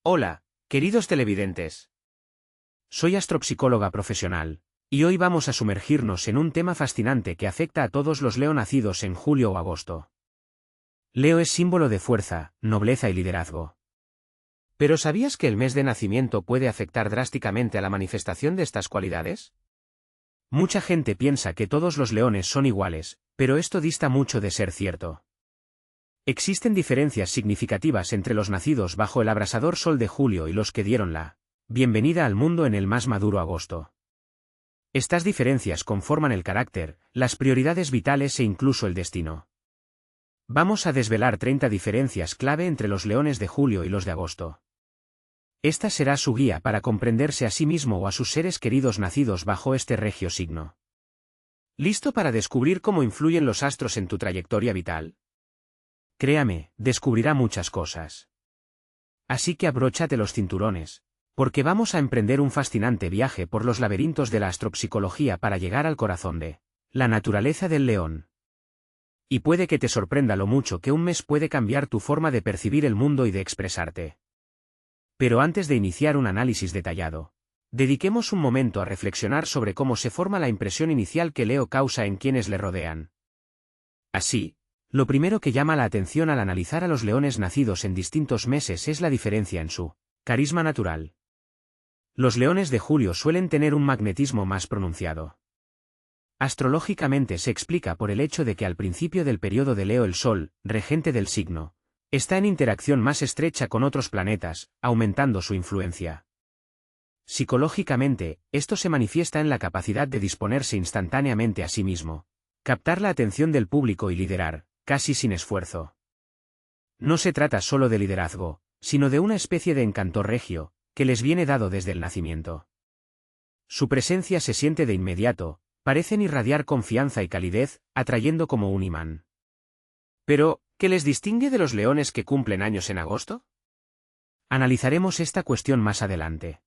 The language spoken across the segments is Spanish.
Hola, queridos televidentes. Soy astropsicóloga profesional, y hoy vamos a sumergirnos en un tema fascinante que afecta a todos los Leo nacidos en julio o agosto. Leo es símbolo de fuerza, nobleza y liderazgo. ¿Pero sabías que el mes de nacimiento puede afectar drásticamente a la manifestación de estas cualidades? Mucha gente piensa que todos los leones son iguales, pero esto dista mucho de ser cierto. Existen diferencias significativas entre los nacidos bajo el abrasador sol de julio y los que dieron la bienvenida al mundo en el más maduro agosto. Estas diferencias conforman el carácter, las prioridades vitales e incluso el destino. Vamos a desvelar 30 diferencias clave entre los leones de julio y los de agosto. Esta será su guía para comprenderse a sí mismo o a sus seres queridos nacidos bajo este regio signo. ¿Listo para descubrir cómo influyen los astros en tu trayectoria vital? Créame, descubrirá muchas cosas. Así que abróchate los cinturones, porque vamos a emprender un fascinante viaje por los laberintos de la astropsicología para llegar al corazón de la naturaleza del león. Y puede que te sorprenda lo mucho que un mes puede cambiar tu forma de percibir el mundo y de expresarte. Pero antes de iniciar un análisis detallado, dediquemos un momento a reflexionar sobre cómo se forma la impresión inicial que Leo causa en quienes le rodean. Así, lo primero que llama la atención al analizar a los leones nacidos en distintos meses es la diferencia en su carisma natural. Los leones de julio suelen tener un magnetismo más pronunciado. Astrológicamente se explica por el hecho de que al principio del periodo de Leo el Sol, regente del signo, está en interacción más estrecha con otros planetas, aumentando su influencia. Psicológicamente, esto se manifiesta en la capacidad de disponerse instantáneamente a sí mismo, captar la atención del público y liderar, casi sin esfuerzo. No se trata solo de liderazgo, sino de una especie de encanto regio, que les viene dado desde el nacimiento. Su presencia se siente de inmediato, parecen irradiar confianza y calidez, atrayendo como un imán. Pero, ¿qué les distingue de los leones que cumplen años en agosto? Analizaremos esta cuestión más adelante.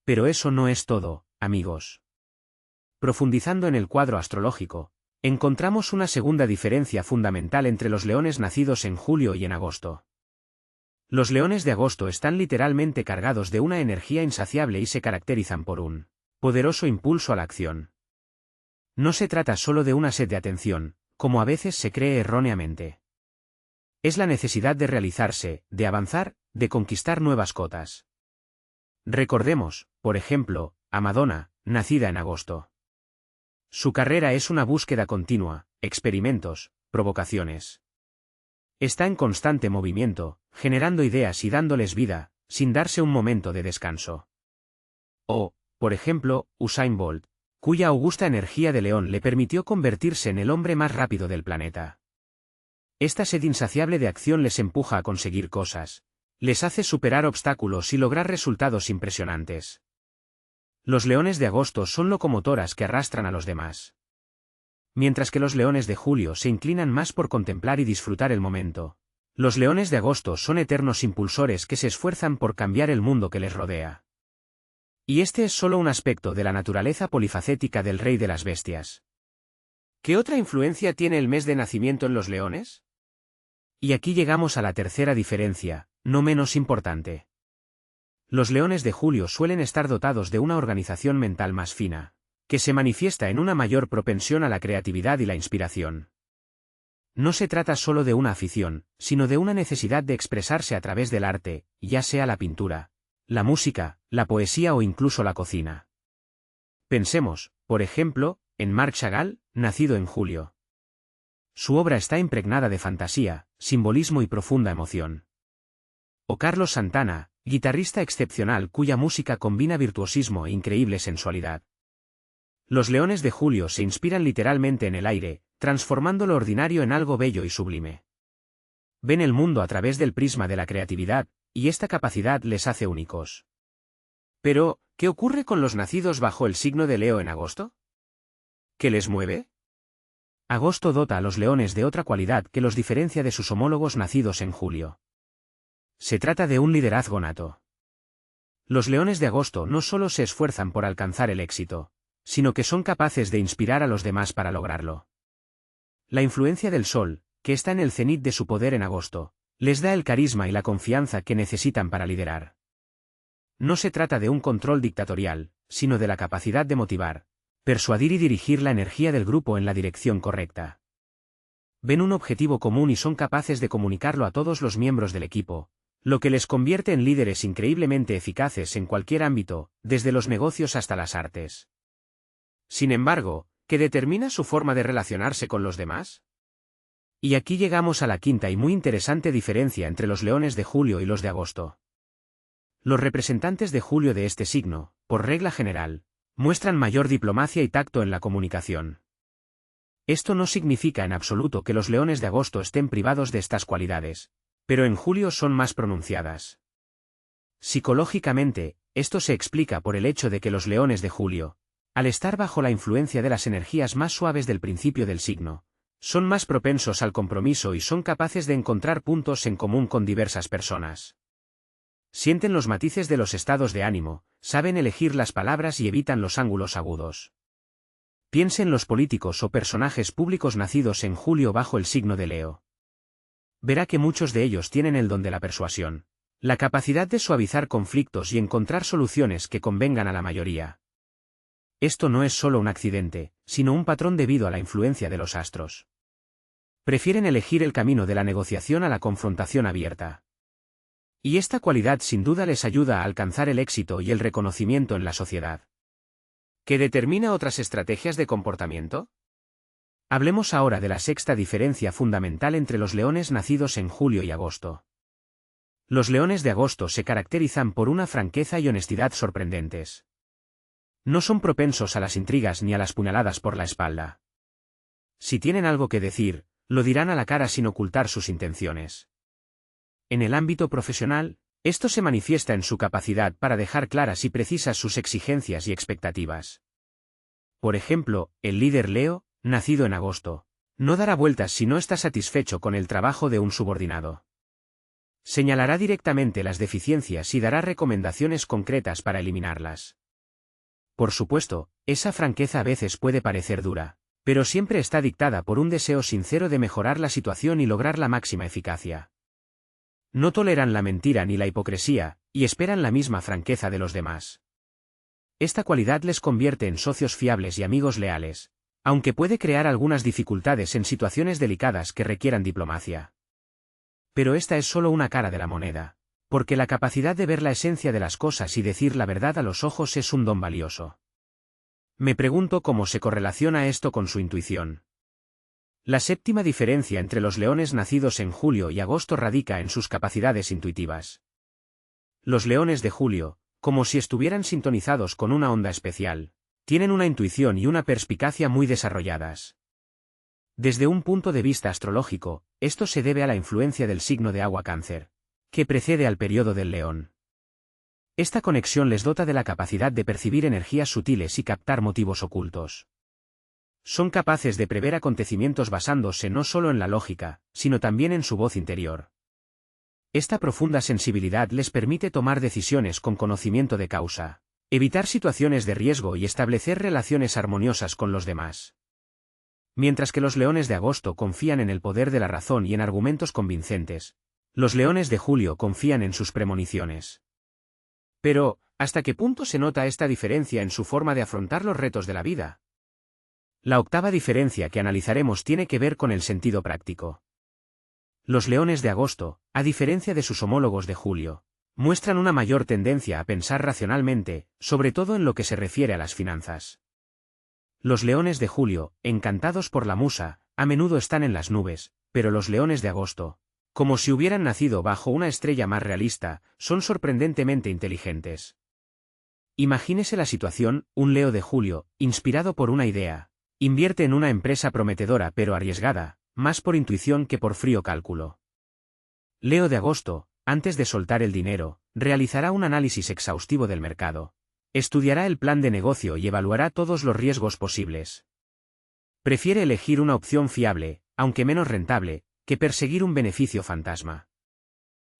Pero eso no es todo, amigos. Profundizando en el cuadro astrológico, encontramos una segunda diferencia fundamental entre los leones nacidos en julio y en agosto. Los leones de agosto están literalmente cargados de una energía insaciable y se caracterizan por un poderoso impulso a la acción. No se trata solo de una sed de atención, como a veces se cree erróneamente. Es la necesidad de realizarse, de avanzar, de conquistar nuevas cotas. Recordemos, por ejemplo, a Madonna, nacida en agosto. Su carrera es una búsqueda continua, experimentos, provocaciones. Está en constante movimiento, generando ideas y dándoles vida, sin darse un momento de descanso. O, por ejemplo, Usain Bolt, cuya augusta energía de león le permitió convertirse en el hombre más rápido del planeta. Esta sed insaciable de acción les empuja a conseguir cosas, les hace superar obstáculos y lograr resultados impresionantes. Los leones de agosto son locomotoras que arrastran a los demás. Mientras que los leones de julio se inclinan más por contemplar y disfrutar el momento, los leones de agosto son eternos impulsores que se esfuerzan por cambiar el mundo que les rodea. Y este es solo un aspecto de la naturaleza polifacética del rey de las bestias. ¿Qué otra influencia tiene el mes de nacimiento en los leones? Y aquí llegamos a la tercera diferencia, no menos importante. Los leones de julio suelen estar dotados de una organización mental más fina, que se manifiesta en una mayor propensión a la creatividad y la inspiración. No se trata solo de una afición, sino de una necesidad de expresarse a través del arte, ya sea la pintura, la música, la poesía o incluso la cocina. Pensemos, por ejemplo, en Marc Chagall, nacido en julio. Su obra está impregnada de fantasía, simbolismo y profunda emoción. O Carlos Santana, guitarrista excepcional cuya música combina virtuosismo e increíble sensualidad. Los leones de julio se inspiran literalmente en el aire, transformando lo ordinario en algo bello y sublime. Ven el mundo a través del prisma de la creatividad, y esta capacidad les hace únicos. Pero, ¿qué ocurre con los nacidos bajo el signo de Leo en agosto? ¿Qué les mueve? Agosto dota a los leones de otra cualidad que los diferencia de sus homólogos nacidos en julio. Se trata de un liderazgo nato. Los leones de agosto no solo se esfuerzan por alcanzar el éxito, sino que son capaces de inspirar a los demás para lograrlo. La influencia del sol, que está en el cenit de su poder en agosto, Les da el carisma y la confianza que necesitan para liderar. No se trata de un control dictatorial, sino de la capacidad de motivar, persuadir y dirigir la energía del grupo en la dirección correcta. Ven un objetivo común y son capaces de comunicarlo a todos los miembros del equipo, lo que les convierte en líderes increíblemente eficaces en cualquier ámbito, desde los negocios hasta las artes. Sin embargo, ¿qué determina su forma de relacionarse con los demás? Y aquí llegamos a la quinta y muy interesante diferencia entre los leones de julio y los de agosto. Los representantes de julio de este signo, por regla general, muestran mayor diplomacia y tacto en la comunicación. Esto no significa en absoluto que los leones de agosto estén privados de estas cualidades, pero en julio son más pronunciadas. Psicológicamente, esto se explica por el hecho de que los leones de julio, al estar bajo la influencia de las energías más suaves del principio del signo, son más propensos al compromiso y son capaces de encontrar puntos en común con diversas personas. Sienten los matices de los estados de ánimo, saben elegir las palabras y evitan los ángulos agudos. Piense en los políticos o personajes públicos nacidos en julio bajo el signo de Leo. Verá que muchos de ellos tienen el don de la persuasión, la capacidad de suavizar conflictos y encontrar soluciones que convengan a la mayoría. Esto no es solo un accidente, sino un patrón debido a la influencia de los astros. Prefieren elegir el camino de la negociación a la confrontación abierta. Y esta cualidad sin duda les ayuda a alcanzar el éxito y el reconocimiento en la sociedad. ¿Qué determina otras estrategias de comportamiento? Hablemos ahora de la sexta diferencia fundamental entre los leones nacidos en julio y agosto. Los leones de agosto se caracterizan por una franqueza y honestidad sorprendentes. No son propensos a las intrigas ni a las puñaladas por la espalda. Si tienen algo que decir, lo dirán a la cara sin ocultar sus intenciones. En el ámbito profesional, esto se manifiesta en su capacidad para dejar claras y precisas sus exigencias y expectativas. Por ejemplo, el líder Leo, nacido en agosto, no dará vueltas si no está satisfecho con el trabajo de un subordinado. Señalará directamente las deficiencias y dará recomendaciones concretas para eliminarlas. Por supuesto, esa franqueza a veces puede parecer dura, pero siempre está dictada por un deseo sincero de mejorar la situación y lograr la máxima eficacia. No toleran la mentira ni la hipocresía, y esperan la misma franqueza de los demás. Esta cualidad les convierte en socios fiables y amigos leales, aunque puede crear algunas dificultades en situaciones delicadas que requieran diplomacia. Pero esta es solo una cara de la moneda, porque la capacidad de ver la esencia de las cosas y decir la verdad a los ojos es un don valioso. Me pregunto cómo se correlaciona esto con su intuición. La séptima diferencia entre los leones nacidos en julio y agosto radica en sus capacidades intuitivas. Los leones de julio, como si estuvieran sintonizados con una onda especial, tienen una intuición y una perspicacia muy desarrolladas. Desde un punto de vista astrológico, esto se debe a la influencia del signo de agua Cáncer, que precede al periodo del león. Esta conexión les dota de la capacidad de percibir energías sutiles y captar motivos ocultos. Son capaces de prever acontecimientos basándose no solo en la lógica, sino también en su voz interior. Esta profunda sensibilidad les permite tomar decisiones con conocimiento de causa, evitar situaciones de riesgo y establecer relaciones armoniosas con los demás. Mientras que los leones de agosto confían en el poder de la razón y en argumentos convincentes, los leones de julio confían en sus premoniciones. Pero, ¿hasta qué punto se nota esta diferencia en su forma de afrontar los retos de la vida? La octava diferencia que analizaremos tiene que ver con el sentido práctico. Los leones de agosto, a diferencia de sus homólogos de julio, muestran una mayor tendencia a pensar racionalmente, sobre todo en lo que se refiere a las finanzas. Los leones de julio, encantados por la musa, a menudo están en las nubes, pero los leones de agosto, como si hubieran nacido bajo una estrella más realista, son sorprendentemente inteligentes. Imagínese la situación: un Leo de julio, inspirado por una idea, invierte en una empresa prometedora pero arriesgada, más por intuición que por frío cálculo. Leo de agosto, antes de soltar el dinero, realizará un análisis exhaustivo del mercado. Estudiará el plan de negocio y evaluará todos los riesgos posibles. Prefiere elegir una opción fiable, aunque menos rentable, que perseguir un beneficio fantasma.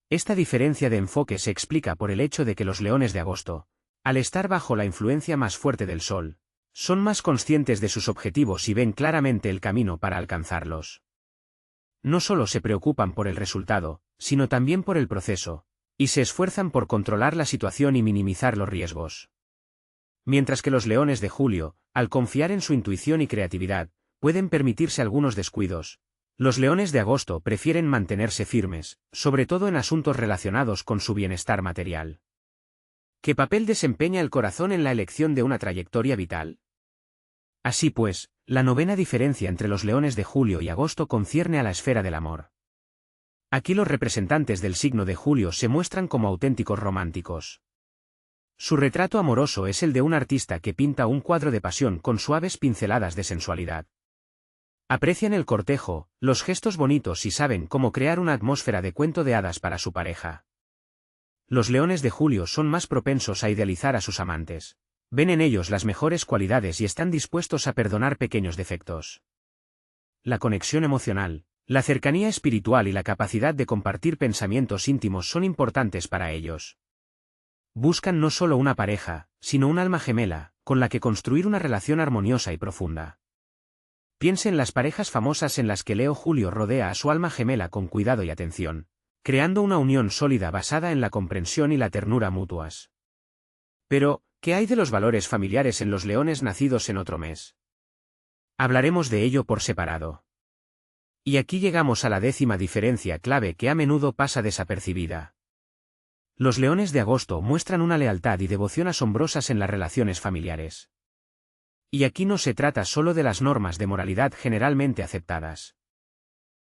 Esta diferencia de enfoque se explica por el hecho de que los leones de agosto, al estar bajo la influencia más fuerte del sol, son más conscientes de sus objetivos y ven claramente el camino para alcanzarlos. No solo se preocupan por el resultado, sino también por el proceso, y se esfuerzan por controlar la situación y minimizar los riesgos. Mientras que los leones de Julio, al confiar en su intuición y creatividad, pueden permitirse algunos descuidos, los leones de agosto prefieren mantenerse firmes, sobre todo en asuntos relacionados con su bienestar material. ¿Qué papel desempeña el corazón en la elección de una trayectoria vital? Así pues, la novena diferencia entre los leones de Julio y agosto concierne a la esfera del amor. Aquí los representantes del signo de Julio se muestran como auténticos románticos. Su retrato amoroso es el de un artista que pinta un cuadro de pasión con suaves pinceladas de sensualidad. Aprecian el cortejo, los gestos bonitos y saben cómo crear una atmósfera de cuento de hadas para su pareja. Los leones de Julio son más propensos a idealizar a sus amantes. Ven en ellos las mejores cualidades y están dispuestos a perdonar pequeños defectos. La conexión emocional, la cercanía espiritual y la capacidad de compartir pensamientos íntimos son importantes para ellos. Buscan no solo una pareja, sino un alma gemela, con la que construir una relación armoniosa y profunda. Piense en las parejas famosas en las que Leo Julio rodea a su alma gemela con cuidado y atención, creando una unión sólida basada en la comprensión y la ternura mutuas. Pero, ¿qué hay de los valores familiares en los leones nacidos en otro mes? Hablaremos de ello por separado. Y aquí llegamos a la 10ª diferencia clave que a menudo pasa desapercibida. Los leones de agosto muestran una lealtad y devoción asombrosas en las relaciones familiares. Y aquí no se trata solo de las normas de moralidad generalmente aceptadas.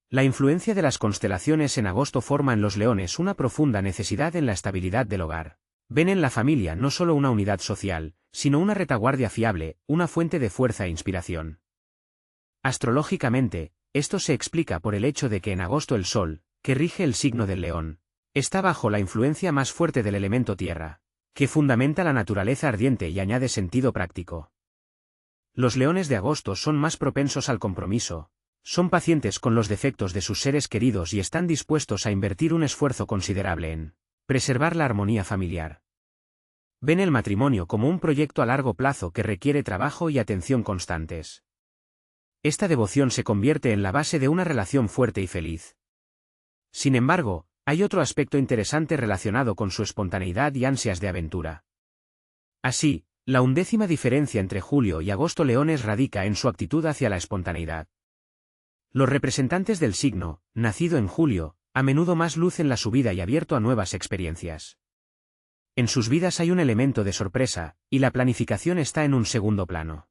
La influencia de las constelaciones en agosto forma en los leones una profunda necesidad en la estabilidad del hogar. Ven en la familia no solo una unidad social, sino una retaguardia fiable, una fuente de fuerza e inspiración. Astrológicamente, esto se explica por el hecho de que en agosto el Sol, que rige el signo del león, está bajo la influencia más fuerte del elemento tierra, que fundamenta la naturaleza ardiente y añade sentido práctico. Los leones de agosto son más propensos al compromiso, son pacientes con los defectos de sus seres queridos y están dispuestos a invertir un esfuerzo considerable en preservar la armonía familiar. Ven el matrimonio como un proyecto a largo plazo que requiere trabajo y atención constantes. Esta devoción se convierte en la base de una relación fuerte y feliz. Sin embargo, hay otro aspecto interesante relacionado con su espontaneidad y ansias de aventura. Así, la 11ª diferencia entre Julio y agosto leones radica en su actitud hacia la espontaneidad. Los representantes del signo, nacido en julio, a menudo más lucen la subida y abierto a nuevas experiencias. En sus vidas hay un elemento de sorpresa, y la planificación está en un segundo plano.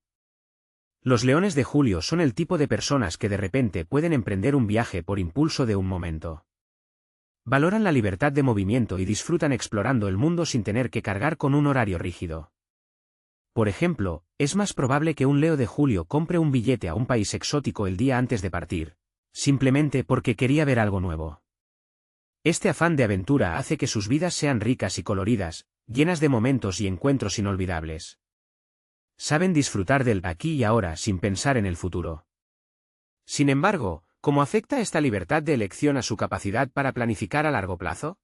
Los leones de Julio son el tipo de personas que de repente pueden emprender un viaje por impulso de un momento. Valoran la libertad de movimiento y disfrutan explorando el mundo sin tener que cargar con un horario rígido. Por ejemplo, es más probable que un Leo de Julio compre un billete a un país exótico el día antes de partir, simplemente porque quería ver algo nuevo. Este afán de aventura hace que sus vidas sean ricas y coloridas, llenas de momentos y encuentros inolvidables. Saben disfrutar del aquí y ahora sin pensar en el futuro. Sin embargo, ¿cómo afecta esta libertad de elección a su capacidad para planificar a largo plazo?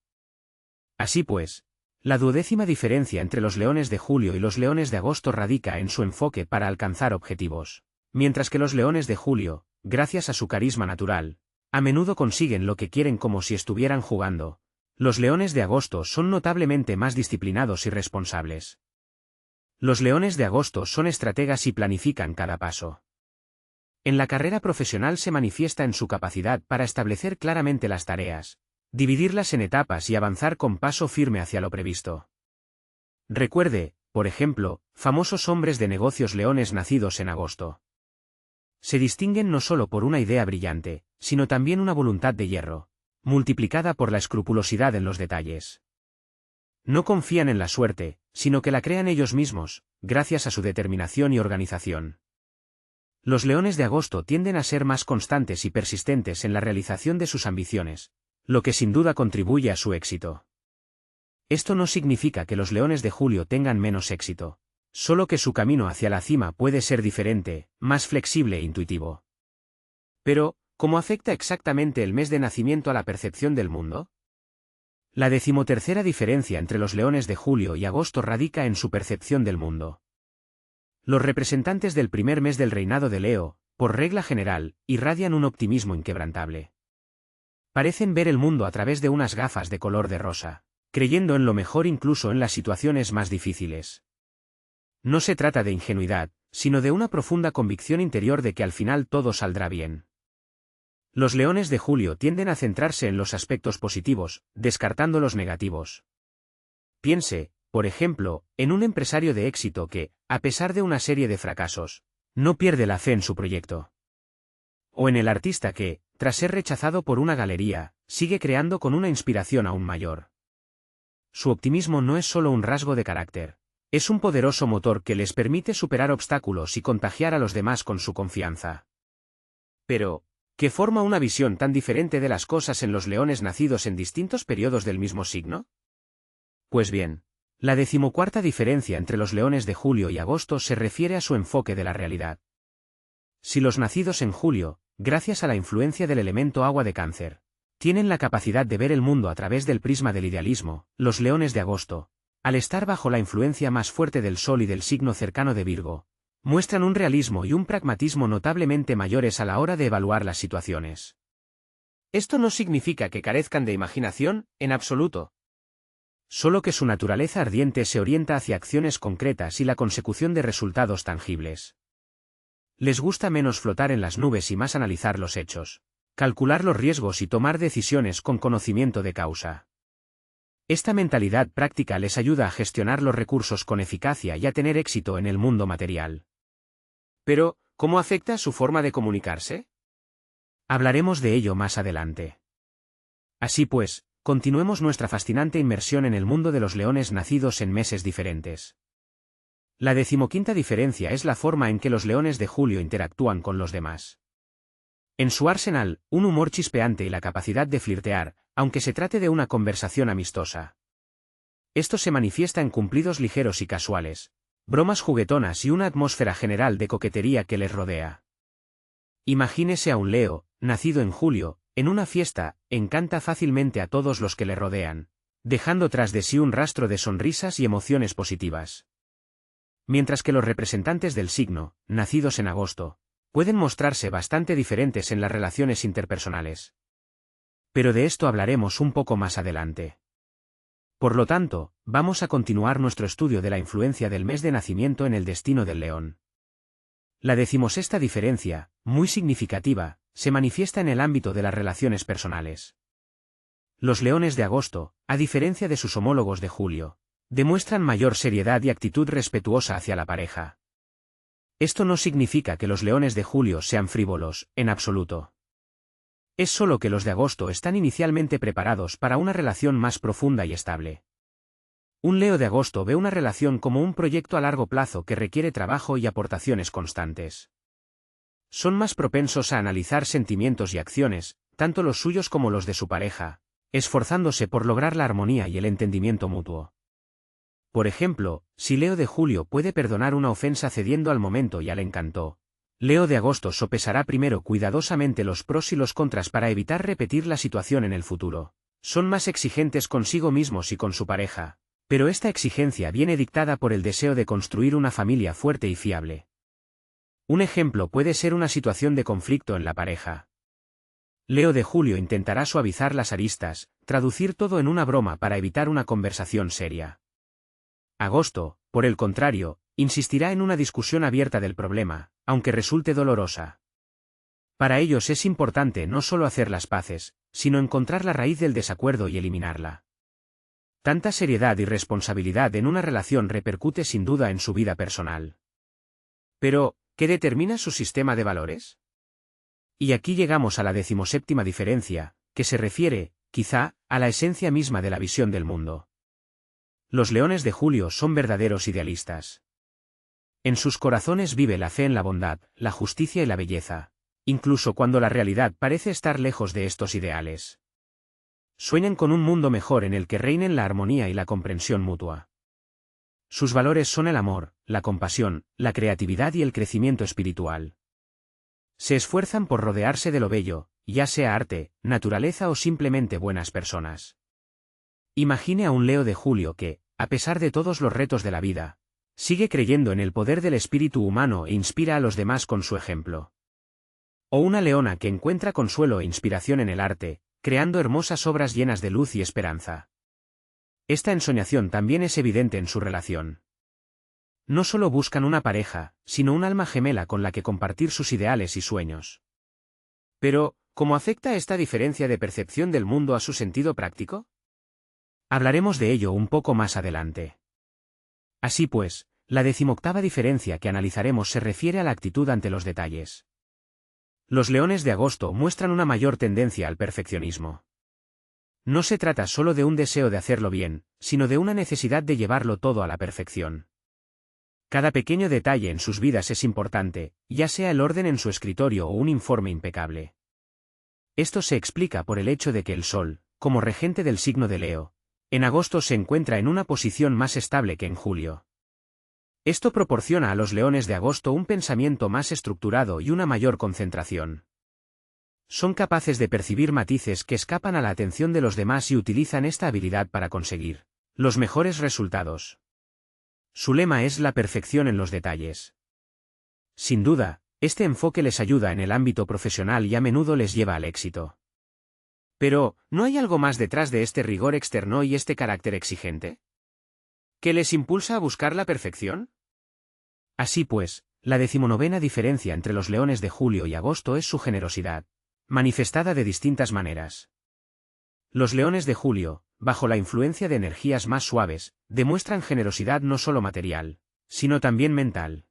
Así pues, la 12ª diferencia entre los leones de Julio y los leones de agosto radica en su enfoque para alcanzar objetivos. Mientras que los leones de Julio, gracias a su carisma natural, a menudo consiguen lo que quieren como si estuvieran jugando, los leones de agosto son notablemente más disciplinados y responsables. Los leones de agosto son estrategas y planifican cada paso. En la carrera profesional se manifiesta en su capacidad para establecer claramente las tareas, dividirlas en etapas y avanzar con paso firme hacia lo previsto. Recuerde, por ejemplo, famosos hombres de negocios leones nacidos en agosto. Se distinguen no solo por una idea brillante, sino también una voluntad de hierro, multiplicada por la escrupulosidad en los detalles. No confían en la suerte, sino que la crean ellos mismos, gracias a su determinación y organización. Los leones de agosto tienden a ser más constantes y persistentes en la realización de sus ambiciones, lo que sin duda contribuye a su éxito. Esto no significa que los leones de Julio tengan menos éxito, solo que su camino hacia la cima puede ser diferente, más flexible e intuitivo. Pero, ¿cómo afecta exactamente el mes de nacimiento a la percepción del mundo? La 13ª diferencia entre los leones de Julio y agosto radica en su percepción del mundo. Los representantes del primer mes del reinado de Leo, por regla general, irradian un optimismo inquebrantable. Parecen ver el mundo a través de unas gafas de color de rosa, creyendo en lo mejor incluso en las situaciones más difíciles. No se trata de ingenuidad, sino de una profunda convicción interior de que al final todo saldrá bien. Los leones de Julio tienden a centrarse en los aspectos positivos, descartando los negativos. Piense, por ejemplo, en un empresario de éxito que, a pesar de una serie de fracasos, no pierde la fe en su proyecto. O en el artista que, tras ser rechazado por una galería, sigue creando con una inspiración aún mayor. Su optimismo no es solo un rasgo de carácter, es un poderoso motor que les permite superar obstáculos y contagiar a los demás con su confianza. Pero, ¿qué forma una visión tan diferente de las cosas en los leones nacidos en distintos periodos del mismo signo? Pues bien, la 14ª diferencia entre los leones de julio y agosto se refiere a su enfoque de la realidad. Si los nacidos en julio, gracias a la influencia del elemento agua de Cáncer, tienen la capacidad de ver el mundo a través del prisma del idealismo, los leones de agosto, al estar bajo la influencia más fuerte del Sol y del signo cercano de Virgo, muestran un realismo y un pragmatismo notablemente mayores a la hora de evaluar las situaciones. Esto no significa que carezcan de imaginación, en absoluto. Solo que su naturaleza ardiente se orienta hacia acciones concretas y la consecución de resultados tangibles. Les gusta menos flotar en las nubes y más analizar los hechos, calcular los riesgos y tomar decisiones con conocimiento de causa. Esta mentalidad práctica les ayuda a gestionar los recursos con eficacia y a tener éxito en el mundo material. Pero, ¿cómo afecta su forma de comunicarse? Hablaremos de ello más adelante. Así pues, continuemos nuestra fascinante inmersión en el mundo de los leones nacidos en meses diferentes. La 15ª diferencia es la forma en que los leones de julio interactúan con los demás. En su arsenal, un humor chispeante y la capacidad de flirtear, aunque se trate de una conversación amistosa. Esto se manifiesta en cumplidos ligeros y casuales, bromas juguetonas y una atmósfera general de coquetería que les rodea. Imagínese a un Leo, nacido en julio, en una fiesta, encanta fácilmente a todos los que le rodean, dejando tras de sí un rastro de sonrisas y emociones positivas. Mientras que los representantes del signo, nacidos en agosto, pueden mostrarse bastante diferentes en las relaciones interpersonales. Pero de esto hablaremos un poco más adelante. Por lo tanto, vamos a continuar nuestro estudio de la influencia del mes de nacimiento en el destino del león. La 16ª diferencia, muy significativa, se manifiesta en el ámbito de las relaciones personales. Los leones de agosto, a diferencia de sus homólogos de julio, demuestran mayor seriedad y actitud respetuosa hacia la pareja. Esto no significa que los leones de julio sean frívolos, en absoluto. Es solo que los de agosto están inicialmente preparados para una relación más profunda y estable. Un Leo de agosto ve una relación como un proyecto a largo plazo que requiere trabajo y aportaciones constantes. Son más propensos a analizar sentimientos y acciones, tanto los suyos como los de su pareja, esforzándose por lograr la armonía y el entendimiento mutuo. Por ejemplo, si Leo de julio puede perdonar una ofensa cediendo al momento y al encanto, Leo de agosto sopesará primero cuidadosamente los pros y los contras para evitar repetir la situación en el futuro. Son más exigentes consigo mismos y con su pareja, pero esta exigencia viene dictada por el deseo de construir una familia fuerte y fiable. Un ejemplo puede ser una situación de conflicto en la pareja. Leo de julio intentará suavizar las aristas, traducir todo en una broma para evitar una conversación seria. Agosto, por el contrario, insistirá en una discusión abierta del problema, aunque resulte dolorosa. Para ellos es importante no solo hacer las paces, sino encontrar la raíz del desacuerdo y eliminarla. Tanta seriedad y responsabilidad en una relación repercute sin duda en su vida personal. Pero, ¿qué determina su sistema de valores? Y aquí llegamos a la 17ª diferencia, que se refiere, quizá, a la esencia misma de la visión del mundo. Los leones de julio son verdaderos idealistas. En sus corazones vive la fe en la bondad, la justicia y la belleza, incluso cuando la realidad parece estar lejos de estos ideales. Sueñan con un mundo mejor en el que reinen la armonía y la comprensión mutua. Sus valores son el amor, la compasión, la creatividad y el crecimiento espiritual. Se esfuerzan por rodearse de lo bello, ya sea arte, naturaleza o simplemente buenas personas. Imagine a un Leo de julio que, a pesar de todos los retos de la vida, sigue creyendo en el poder del espíritu humano e inspira a los demás con su ejemplo. O una leona que encuentra consuelo e inspiración en el arte, creando hermosas obras llenas de luz y esperanza. Esta ensoñación también es evidente en su relación. No solo buscan una pareja, sino un alma gemela con la que compartir sus ideales y sueños. Pero, ¿cómo afecta esta diferencia de percepción del mundo a su sentido práctico? Hablaremos de ello un poco más adelante. Así pues, la 18ª diferencia que analizaremos se refiere a la actitud ante los detalles. Los leones de agosto muestran una mayor tendencia al perfeccionismo. No se trata solo de un deseo de hacerlo bien, sino de una necesidad de llevarlo todo a la perfección. Cada pequeño detalle en sus vidas es importante, ya sea el orden en su escritorio o un informe impecable. Esto se explica por el hecho de que el Sol, como regente del signo de Leo, en agosto se encuentra en una posición más estable que en julio. Esto proporciona a los leones de agosto un pensamiento más estructurado y una mayor concentración. Son capaces de percibir matices que escapan a la atención de los demás y utilizan esta habilidad para conseguir los mejores resultados. Su lema es la perfección en los detalles. Sin duda, este enfoque les ayuda en el ámbito profesional y a menudo les lleva al éxito. Pero, ¿no hay algo más detrás de este rigor externo y este carácter exigente? ¿Qué les impulsa a buscar la perfección? Así pues, la 19ª diferencia entre los leones de julio y agosto es su generosidad, manifestada de distintas maneras. Los leones de julio, bajo la influencia de energías más suaves, demuestran generosidad no solo material, sino también mental.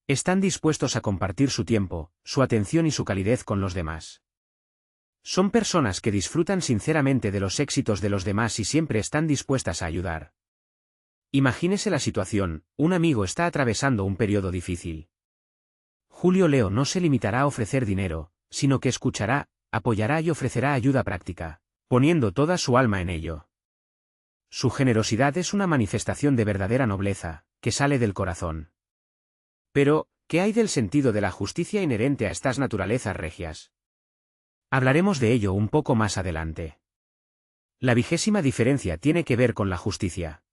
Están dispuestos a compartir su tiempo, su atención y su calidez con los demás. Son personas que disfrutan sinceramente de los éxitos de los demás y siempre están dispuestas a ayudar. Imagínese la situación: un amigo está atravesando un periodo difícil. Julio Leo no se limitará a ofrecer dinero, sino que escuchará, apoyará y ofrecerá ayuda práctica, poniendo toda su alma en ello. Su generosidad es una manifestación de verdadera nobleza, que sale del corazón. Pero, ¿qué hay del sentido de la justicia inherente a estas naturalezas regias? Hablaremos de ello un poco más adelante. La 20ª diferencia tiene que ver con la justicia.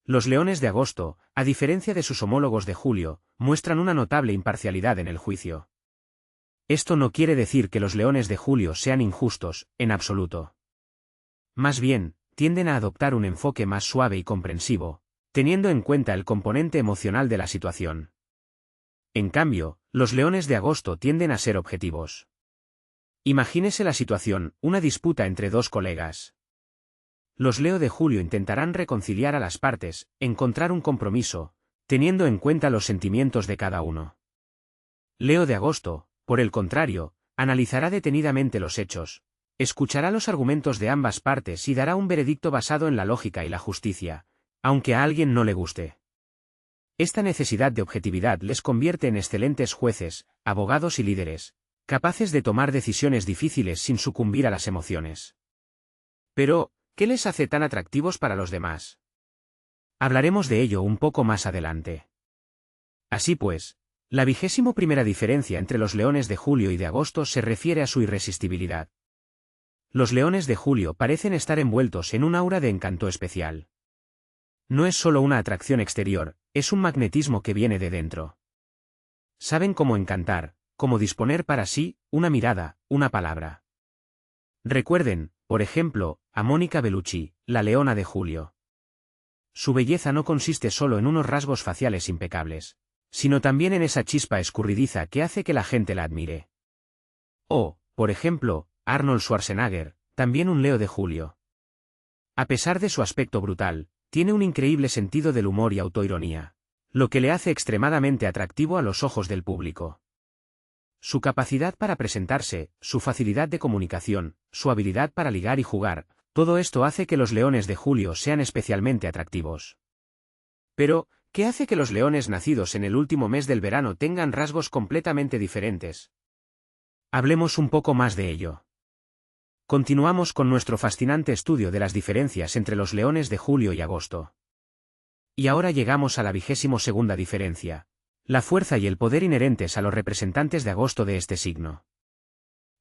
Los leones de agosto, a diferencia de sus homólogos de julio, muestran una notable imparcialidad en el juicio. Esto no quiere decir que los leones de julio sean injustos, en absoluto. Más bien, tienden a adoptar un enfoque más suave y comprensivo, teniendo en cuenta el componente emocional de la situación. En cambio, los leones de agosto tienden a ser objetivos. Imagínese la situación: una disputa entre dos colegas. Los Leo de julio intentarán reconciliar a las partes, encontrar un compromiso, teniendo en cuenta los sentimientos de cada uno. Leo de agosto, por el contrario, analizará detenidamente los hechos, escuchará los argumentos de ambas partes y dará un veredicto basado en la lógica y la justicia, aunque a alguien no le guste. Esta necesidad de objetividad les convierte en excelentes jueces, abogados y líderes, capaces de tomar decisiones difíciles sin sucumbir a las emociones. Pero, ¿qué les hace tan atractivos para los demás? Hablaremos de ello un poco más adelante. Así pues, la 21ª diferencia entre los leones de julio y de agosto se refiere a su irresistibilidad. Los leones de julio parecen estar envueltos en un aura de encanto especial. No es solo una atracción exterior, es un magnetismo que viene de dentro. Saben cómo encantar, cómo disponer para sí, una mirada, una palabra. Recuerden, por ejemplo, a Mónica Bellucci, la leona de julio. Su belleza no consiste solo en unos rasgos faciales impecables, sino también en esa chispa escurridiza que hace que la gente la admire. O, por ejemplo, Arnold Schwarzenegger, también un Leo de julio. A pesar de su aspecto brutal, tiene un increíble sentido del humor y autoironía, lo que le hace extremadamente atractivo a los ojos del público. Su capacidad para presentarse, su facilidad de comunicación, su habilidad para ligar y jugar, todo esto hace que los leones de julio sean especialmente atractivos. Pero, ¿qué hace que los leones nacidos en el último mes del verano tengan rasgos completamente diferentes? Hablemos un poco más de ello. Continuamos con nuestro fascinante estudio de las diferencias entre los leones de julio y agosto. Y ahora llegamos a la 22ª diferencia: la fuerza y el poder inherentes a los representantes de agosto de este signo.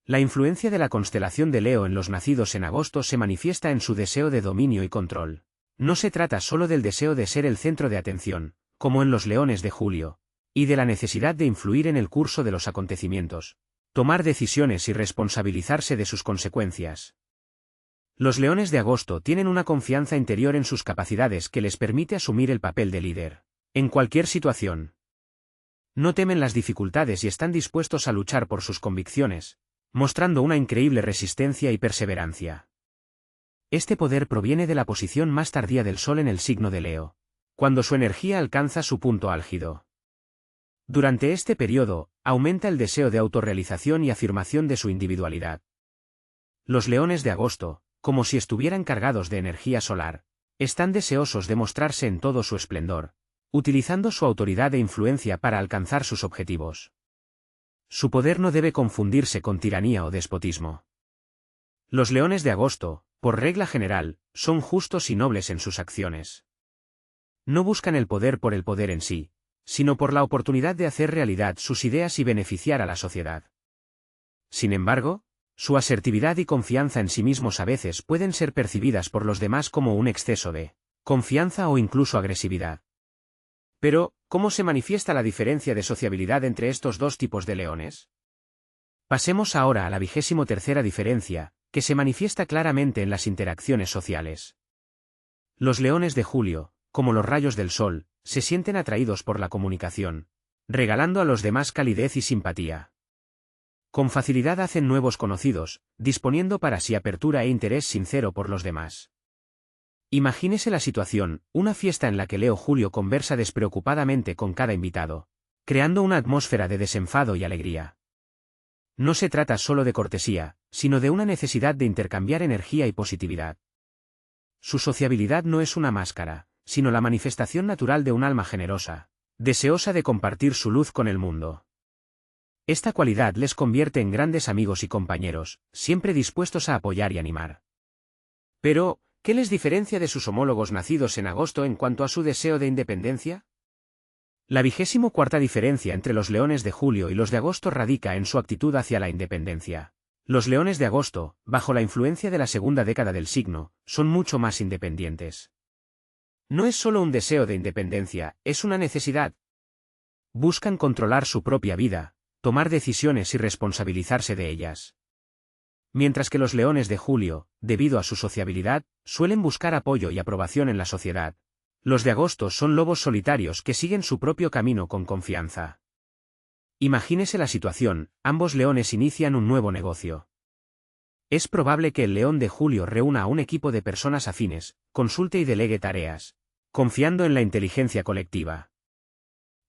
La influencia de la constelación de Leo en los nacidos en agosto se manifiesta en su deseo de dominio y control. No se trata solo del deseo de ser el centro de atención, como en los leones de julio, y de la necesidad de influir en el curso de los acontecimientos, tomar decisiones y responsabilizarse de sus consecuencias. Los leones de agosto tienen una confianza interior en sus capacidades que les permite asumir el papel de líder, en cualquier situación. No temen las dificultades y están dispuestos a luchar por sus convicciones, mostrando una increíble resistencia y perseverancia. Este poder proviene de la posición más tardía del Sol en el signo de Leo, cuando su energía alcanza su punto álgido. Durante este periodo, aumenta el deseo de autorrealización y afirmación de su individualidad. Los leones de agosto, como si estuvieran cargados de energía solar, están deseosos de mostrarse en todo su esplendor, utilizando su autoridad e influencia para alcanzar sus objetivos. Su poder no debe confundirse con tiranía o despotismo. Los leones de agosto, por regla general, son justos y nobles en sus acciones. No buscan el poder por el poder en sí, sino por la oportunidad de hacer realidad sus ideas y beneficiar a la sociedad. Sin embargo, su asertividad y confianza en sí mismos a veces pueden ser percibidas por los demás como un exceso de confianza o incluso agresividad. Pero, ¿cómo se manifiesta la diferencia de sociabilidad entre estos dos tipos de leones? Pasemos ahora a la 23ª diferencia, que se manifiesta claramente en las interacciones sociales. Los leones de Julio, como los rayos del sol, se sienten atraídos por la comunicación, regalando a los demás calidez y simpatía. Con facilidad hacen nuevos conocidos, disponiendo para sí apertura e interés sincero por los demás. Imagínese la situación, una fiesta en la que Leo Julio conversa despreocupadamente con cada invitado, creando una atmósfera de desenfado y alegría. No se trata solo de cortesía, sino de una necesidad de intercambiar energía y positividad. Su sociabilidad no es una máscara, sino la manifestación natural de un alma generosa, deseosa de compartir su luz con el mundo. Esta cualidad les convierte en grandes amigos y compañeros, siempre dispuestos a apoyar y animar. Pero, ¿qué les diferencia de sus homólogos nacidos en agosto en cuanto a su deseo de independencia? La 24ª diferencia entre los leones de Julio y los de agosto radica en su actitud hacia la independencia. Los leones de agosto, bajo la influencia de la segunda década del signo, son mucho más independientes. No es solo un deseo de independencia, es una necesidad. Buscan controlar su propia vida, tomar decisiones y responsabilizarse de ellas. Mientras que los leones de Julio, debido a su sociabilidad, suelen buscar apoyo y aprobación en la sociedad. Los de agosto son lobos solitarios que siguen su propio camino con confianza. Imagínese la situación, ambos leones inician un nuevo negocio. Es probable que el león de Julio reúna a un equipo de personas afines, consulte y delegue tareas, confiando en la inteligencia colectiva.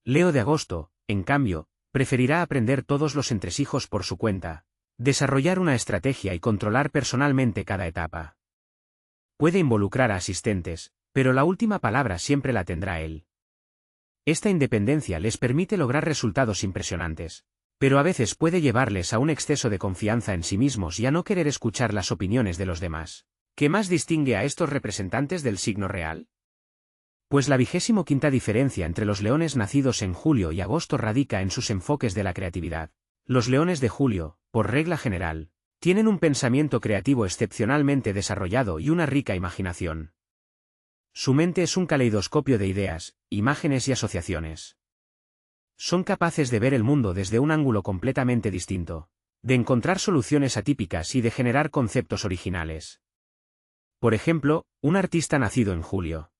Leo de agosto, en cambio, preferirá aprender todos los entresijos por su cuenta, desarrollar una estrategia y controlar personalmente cada etapa. Puede involucrar a asistentes, pero la última palabra siempre la tendrá él. Esta independencia les permite lograr resultados impresionantes, pero a veces puede llevarles a un exceso de confianza en sí mismos y a no querer escuchar las opiniones de los demás. ¿Qué más distingue a estos representantes del signo real? Pues la 25ª diferencia entre los leones nacidos en julio y agosto radica en sus enfoques de la creatividad. Los leones de Julio, por regla general, tienen un pensamiento creativo excepcionalmente desarrollado y una rica imaginación. Su mente es un caleidoscopio de ideas, imágenes y asociaciones. Son capaces de ver el mundo desde un ángulo completamente distinto, de encontrar soluciones atípicas y de generar conceptos originales. Por ejemplo, un artista nacido en julio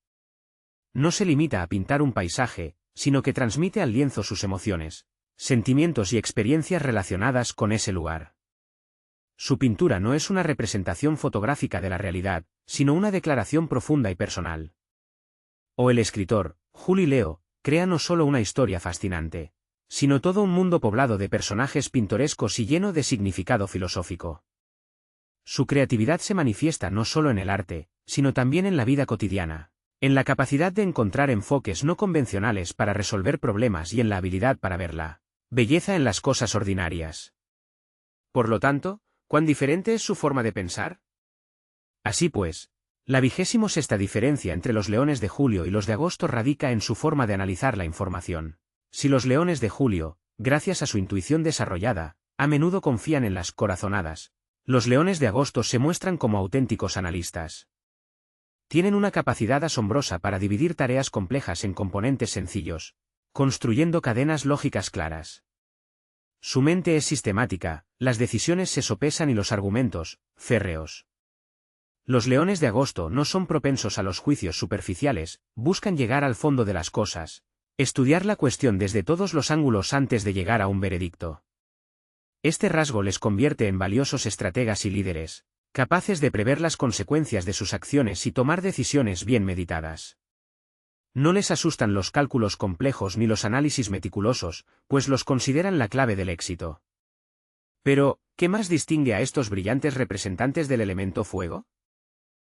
no se limita a pintar un paisaje, sino que transmite al lienzo sus emociones, sentimientos y experiencias relacionadas con ese lugar. Su pintura no es una representación fotográfica de la realidad, sino una declaración profunda y personal. O el escritor, Julio Leo, crea no solo una historia fascinante, sino todo un mundo poblado de personajes pintorescos y lleno de significado filosófico. Su creatividad se manifiesta no solo en el arte, sino también en la vida cotidiana, en la capacidad de encontrar enfoques no convencionales para resolver problemas y en la habilidad para ver la belleza en las cosas ordinarias. Por lo tanto, ¿cuán diferente es su forma de pensar? Así pues, la 26ª diferencia entre los leones de julio y los de agosto radica en su forma de analizar la información. Si los leones de julio, gracias a su intuición desarrollada, a menudo confían en las corazonadas, los leones de agosto se muestran como auténticos analistas. Tienen una capacidad asombrosa para dividir tareas complejas en componentes sencillos, construyendo cadenas lógicas claras. Su mente es sistemática, las decisiones se sopesan y los argumentos, férreos. Los leones de agosto no son propensos a los juicios superficiales, buscan llegar al fondo de las cosas, estudiar la cuestión desde todos los ángulos antes de llegar a un veredicto. Este rasgo les convierte en valiosos estrategas y líderes, capaces de prever las consecuencias de sus acciones y tomar decisiones bien meditadas. No les asustan los cálculos complejos ni los análisis meticulosos, pues los consideran la clave del éxito. Pero, ¿qué más distingue a estos brillantes representantes del elemento fuego?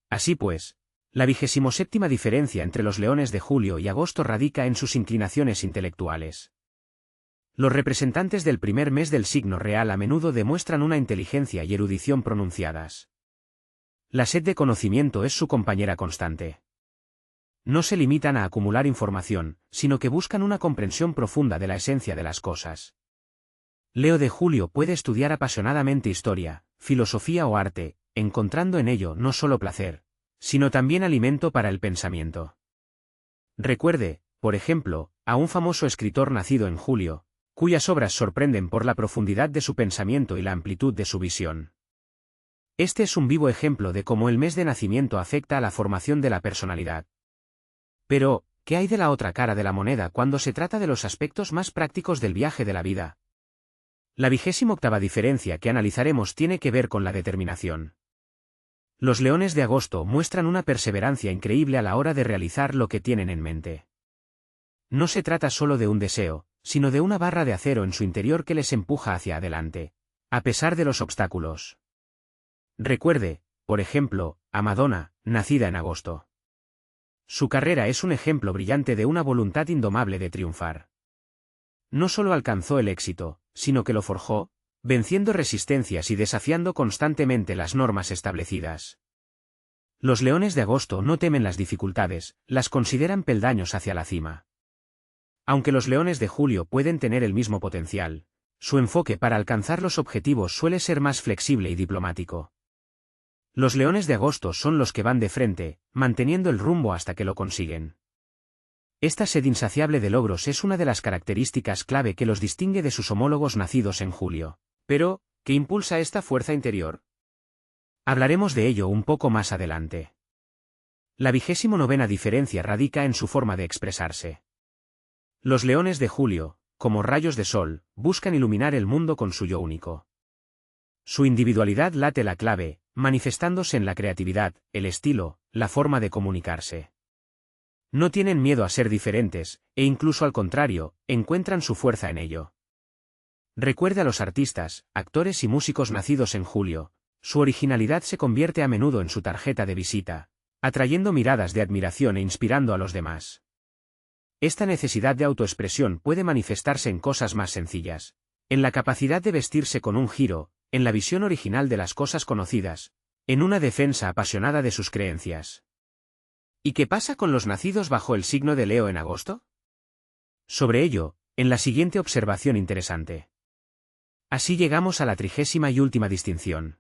Así pues, la 27ª diferencia entre los leones de julio y agosto radica en sus inclinaciones intelectuales. Los representantes del primer mes del signo real a menudo demuestran una inteligencia y erudición pronunciadas. La sed de conocimiento es su compañera constante. No se limitan a acumular información, sino que buscan una comprensión profunda de la esencia de las cosas. Leo de julio puede estudiar apasionadamente historia, filosofía o arte, encontrando en ello no solo placer, sino también alimento para el pensamiento. Recuerde, por ejemplo, a un famoso escritor nacido en julio, cuyas obras sorprenden por la profundidad de su pensamiento y la amplitud de su visión. Este es un vivo ejemplo de cómo el mes de nacimiento afecta a la formación de la personalidad. Pero, ¿qué hay de la otra cara de la moneda cuando se trata de los aspectos más prácticos del viaje de la vida? La 28ª diferencia que analizaremos tiene que ver con la determinación. Los leones de agosto muestran una perseverancia increíble a la hora de realizar lo que tienen en mente. No se trata solo de un deseo, sino de una barra de acero en su interior que les empuja hacia adelante, a pesar de los obstáculos. Recuerde, por ejemplo, a Madonna, nacida en agosto. Su carrera es un ejemplo brillante de una voluntad indomable de triunfar. No solo alcanzó el éxito, sino que lo forjó, venciendo resistencias y desafiando constantemente las normas establecidas. Los leones de agosto no temen las dificultades, las consideran peldaños hacia la cima. Aunque los leones de julio pueden tener el mismo potencial, su enfoque para alcanzar los objetivos suele ser más flexible y diplomático. Los leones de agosto son los que van de frente, manteniendo el rumbo hasta que lo consiguen. Esta sed insaciable de logros es una de las características clave que los distingue de sus homólogos nacidos en julio. Pero, ¿qué impulsa esta fuerza interior? Hablaremos de ello un poco más adelante. La 29ª diferencia radica en su forma de expresarse. Los leones de julio, como rayos de sol, buscan iluminar el mundo con su yo único. Su individualidad late la clave, manifestándose en la creatividad, el estilo, la forma de comunicarse. No tienen miedo a ser diferentes, e incluso al contrario, encuentran su fuerza en ello. Recuerde a los artistas, actores y músicos nacidos en julio, su originalidad se convierte a menudo en su tarjeta de visita, atrayendo miradas de admiración e inspirando a los demás. Esta necesidad de autoexpresión puede manifestarse en cosas más sencillas, en la capacidad de vestirse con un giro, en la visión original de las cosas conocidas, en una defensa apasionada de sus creencias. ¿Y qué pasa con los nacidos bajo el signo de Leo en agosto? Sobre ello, en la siguiente observación interesante. Así llegamos a la 30ª y última distinción.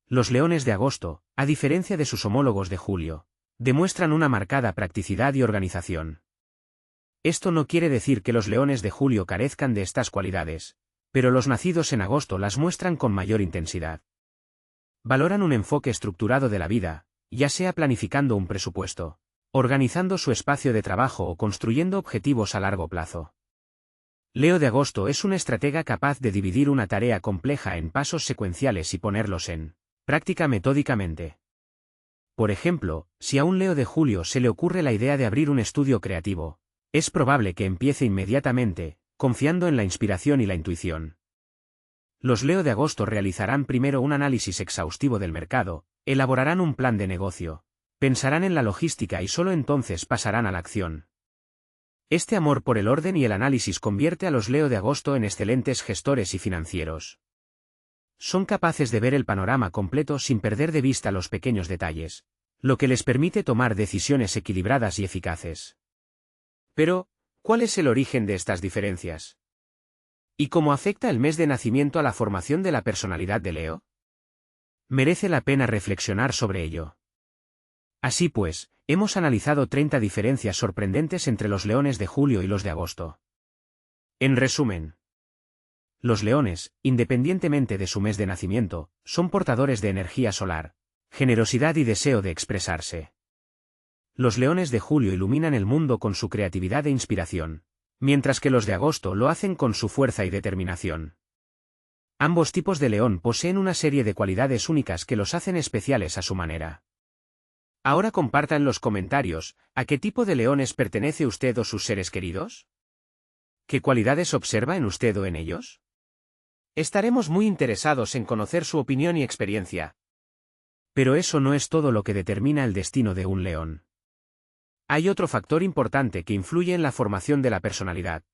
Los leones de agosto, a diferencia de sus homólogos de julio, demuestran una marcada practicidad y organización. Esto no quiere decir que los leones de julio carezcan de estas cualidades, pero los nacidos en agosto las muestran con mayor intensidad. Valoran un enfoque estructurado de la vida, ya sea planificando un presupuesto, organizando su espacio de trabajo o construyendo objetivos a largo plazo. Leo de agosto es un estratega capaz de dividir una tarea compleja en pasos secuenciales y ponerlos en práctica metódicamente. Por ejemplo, si a un Leo de julio se le ocurre la idea de abrir un estudio creativo, es probable que empiece inmediatamente, confiando en la inspiración y la intuición. Los Leo de agosto realizarán primero un análisis exhaustivo del mercado, elaborarán un plan de negocio, pensarán en la logística y solo entonces pasarán a la acción. Este amor por el orden y el análisis convierte a los Leo de agosto en excelentes gestores y financieros. Son capaces de ver el panorama completo sin perder de vista los pequeños detalles, lo que les permite tomar decisiones equilibradas y eficaces. Pero, ¿cuál es el origen de estas diferencias? ¿Y cómo afecta el mes de nacimiento a la formación de la personalidad de Leo? Merece la pena reflexionar sobre ello. Así pues, hemos analizado 30 diferencias sorprendentes entre los leones de julio y los de agosto. En resumen, Los leones, independientemente de su mes de nacimiento, son portadores de energía solar, generosidad y deseo de expresarse. Los leones de julio iluminan el mundo con su creatividad e inspiración, mientras que los de agosto lo hacen con su fuerza y determinación. Ambos tipos de león poseen una serie de cualidades únicas que los hacen especiales a su manera. Ahora comparta en los comentarios, ¿a qué tipo de leones pertenece usted o sus seres queridos? ¿Qué cualidades observa en usted o en ellos? Estaremos muy interesados en conocer su opinión y experiencia. Pero eso no es todo lo que determina el destino de un león. Hay otro factor importante que influye en la formación de la personalidad,